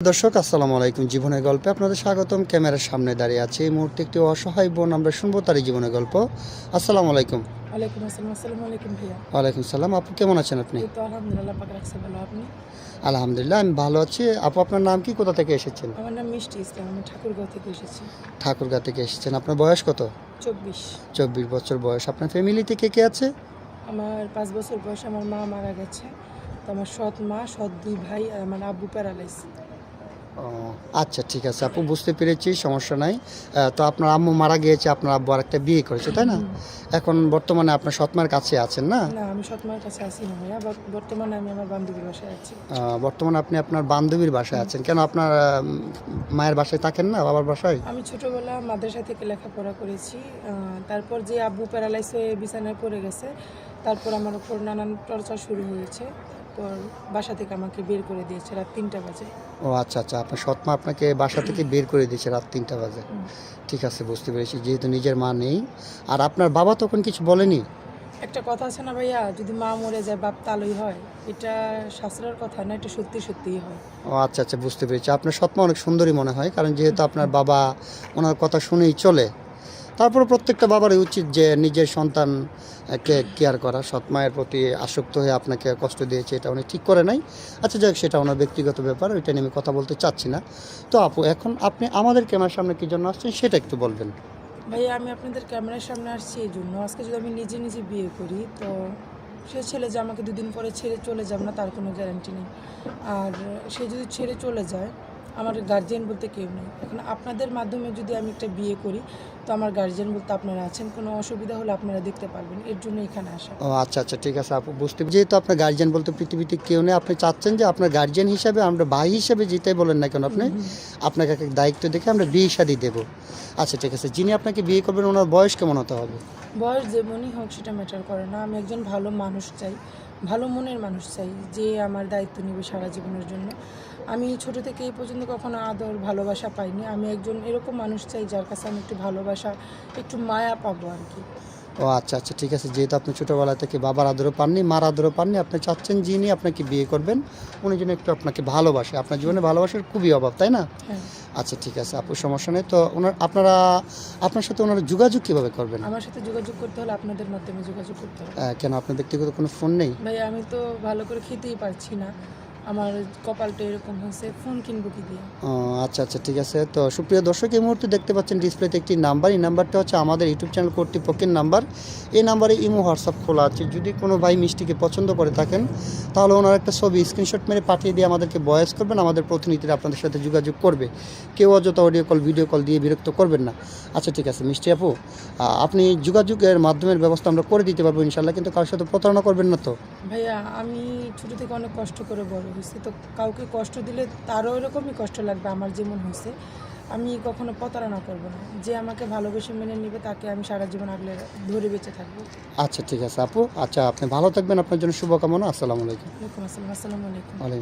দর্শক আসসালামু আলাইকুম। জীবনের গল্পে আপনাদের স্বাগতম। ক্যামেরার সামনে দাঁড়িয়ে আছে এই মুহূর্তে একটি অসহায় বোন, আমরা শুনবো তারই জীবনের গল্প। আসসালামু আলাইকুম। ওয়ালাইকুম আসসালাম। আসসালামু আলাইকুম ভাইয়া। ওয়ালাইকুম সালাম। আপু কেমন আছেন আপনি? এই তো আলহামদুলিল্লাহ, পাক রাখছে ভালো। আপনি? আলহামদুলিল্লাহ আমি ভালো আছি। আপু আপনার নাম কি, কোথা থেকে এসেছেন? আমার নাম মিষ্টি ইসলাম, আমি ঠাকুরগাঁও থেকে এসেছি। ঠাকুরগাঁ থেকে এসেছেন। আপনার বয়স কত? 24। 24 বছর বয়স। আপনার ফ্যামিলিতে কে কে আছে? আমার 5 বছর বয়সে আমার মা মারা গেছে। তো আমার সৎ মা, সৎ 2 ভাই আর আমার আব্বু প্যারালাইজ। ও আচ্ছা, ঠিক আছে আপু, বুঝতে পেরেছি, সমস্যা নাই। তো আপনার আম্মু মারা গিয়েছে, আপনার আব্বু আরেকটা বিয়ে করেছে, তাই না? এখন বর্তমানে আপনার সৎমার কাছে আছেন না? না, আমি সৎ মার কাছে আছি না ভাইয়া, বর্তমানে আমি আমার বান্ধবীর বাসায় আছি। বর্তমানে আপনি আপনার বান্ধবীর বাসায় আছেন কেন? আপনার মায়ের বাসায় থাকেন না, বাবার বাসায়? আমি ছোটবেলা মাদ্রাসা থেকে লেখাপড়া করেছি। তারপর যে আব্বু প্যারালাইজ হয়ে বিছানায় পড়ে গেছে, তারপর আমার উপর নানান টর্চার শুরু হয়েছে। তারপর বাসা থেকে আমাকে বের করে দিয়েছে রাত 3টা বাজে। ও আচ্ছা আচ্ছা, আপনার সৎমা আপনাকে বাসা থেকে বের করে দিয়েছে রাত 3টা বাজে। ঠিক আছে, বুঝতে পেরেছি, যেহেতু নিজের মা নেই। আর আপনার বাবা তখন কিছু বলেনি? একটা কথা আছে না ভাইয়া, যদি মা মরে যায় বাপ তালই হয়, এটা শাস্ত্রের কথা না, এটা সত্যি সত্যিই হয়। ও আচ্ছা আচ্ছা, বুঝতে পেরেছি। আপনার সৎমা অনেক সুন্দরী মনে হয়, কারণ যেহেতু আপনার বাবা ওনার কথা শুনেই চলে। তারপরে প্রত্যেকটা বাবারই উচিত যে নিজের সন্তানকে কেয়ার করা। সৎমায়ের প্রতি আসক্ত হয়ে আপনাকে কষ্ট দিয়েছে, এটা উনি ঠিক করে নাই। আচ্ছা যাক, সেটা ওনার ব্যক্তিগত ব্যাপার, ওইটা নিয়ে আমি কথা বলতে চাচ্ছি না। তো আপু, এখন আপনি আমাদের ক্যামেরার সামনে কী জন্য আসছেন সেটা একটু বলবেন। ভাইয়া, আমি আপনাদের ক্যামেরার সামনে আসছি এই জন্য, আজকে যদি আমি নিজে নিজে বিয়ে করি তো সে ছেলে যে আমাকে 2 দিন পরে ছেড়ে চলে যাবে না তার কোনো গ্যারান্টি নেই। আর সে যদি ছেড়ে চলে যায়, আমার গার্জিয়ান বলতে কেউ নেই। এখন আপনাদের মাধ্যমে যদি আমি একটা বিয়ে করি তো আমার গার্জিয়ান বলতে আপনারা আছেন, কোনো অসুবিধা হলে আপনারা দেখতে পারবেন, এর জন্য এখানে আসা। ও আচ্ছা আচ্ছা, ঠিক আছে আপু, যেহেতু আপনার গার্জিয়ান বলতে পৃথিবীতে কেউ নেই, আপনি চাচ্ছেন যে আপনার গার্জিয়ান হিসাবে, আমরা ভাই হিসাবে যেটাই বলেন না কেন আপনি, আপনাকে একটা দায়িত্ব দেখে আমরা বিয়ে শাদী দেবো। আচ্ছা ঠিক আছে, যিনি আপনাকে বিয়ে করবেন ওনার বয়স কেমন হতে হবে? বয়স যেমনই হোক সেটা ম্যাটার করে না, আমি একজন ভালো মানুষ চাই, ভালো মনের মানুষ চাই, যে আমার দায়িত্ব নেবে সারা জীবনের জন্য। আমি ছোট থেকে এই পর্যন্ত কখনো আদর ভালোবাসা পাইনি, আমি একজন এরকম মানুষ চাই যার কাছে আমি একটু ভালোবাসা, একটু মায়া পাবো আর কি। ও আচ্ছা আচ্ছা, ঠিক আছে, যেহেতু আপনি ছোটোবেলা থেকে বাবার আদরও পাননি, মার আদরও পাননি, আপনি চাচ্ছেন যিনি আপনাকে বিয়ে করবেন উনি যেন একটু আপনাকে ভালোবাসে। আপনার জীবনে ভালোবাসার খুবই অভাব, তাই না? হ্যাঁ। আচ্ছা ঠিক আছে আপু, সমস্যা নেই। তো আপনার সাথে ওনারা যোগাযোগ কীভাবে করবেন? আমার সাথে যোগাযোগ করতে হলে আপনাদের মাধ্যমে যোগাযোগ করতে হবে। কেন, আপনার ব্যক্তিগত কোনো ফোন নেই? ভাই, আমি তো ভালো করে খেতেই পারছি না, আমার কপালটা এরকম হয়েছে, ফোন কিনবো কি দিয়ে? ও আচ্ছা আচ্ছা, ঠিক আছে। তো সুপ্রিয় দর্শক, এই মুহূর্তে দেখতে পাচ্ছেন ডিসপ্লেতে একটি নাম্বার, এই নাম্বারটা হচ্ছে আমাদের ইউটিউব চ্যানেল কর্তৃপক্ষের নাম্বার। এই নাম্বারে ইমো হোয়াটসঅ্যাপ খোলা আছে। যদি কোনো ভাই মিষ্টিকে পছন্দ করে থাকেন তাহলে ওনার একটা ছবি স্ক্রিনশট মেরে পাঠিয়ে দিয়ে আমাদেরকে ভয়েস করবেন, আমাদের প্রতিনিধিরা আপনাদের সাথে যোগাযোগ করবে। কেউ অযথা অডিও কল ভিডিও কল দিয়ে বিরক্ত করবেন না। আচ্ছা ঠিক আছে মিষ্টি আপু, আপনি যোগাযোগের মাধ্যমের ব্যবস্থা আমরা করে দিতে পারবো ইনশাল্লাহ, কিন্তু কারোর সাথে প্রতারণা করবেন না তো? ভাইয়া, আমি ছোটো থেকে অনেক কষ্ট করে বড় হয়েছি, তো কাউকে কষ্ট দিলে তারও এরকমই কষ্ট লাগবে আমার যেমন হয়েছে। আমি কখনো প্রতারণা করব না, যে আমাকে ভালোবেসে মেনে নেবে তাকে আমি সারা জীবন আগলে ধরে বেঁচে থাকবো। আচ্ছা ঠিক আছে আপু, আচ্ছা আপনি ভালো থাকবেন, আপনার জন্য শুভকামনা। আসসালামু আলাইকুম। ওয়ালাইকুম আসসালাম। আসসালামু আলাইকুম। ওয়ালাইকুম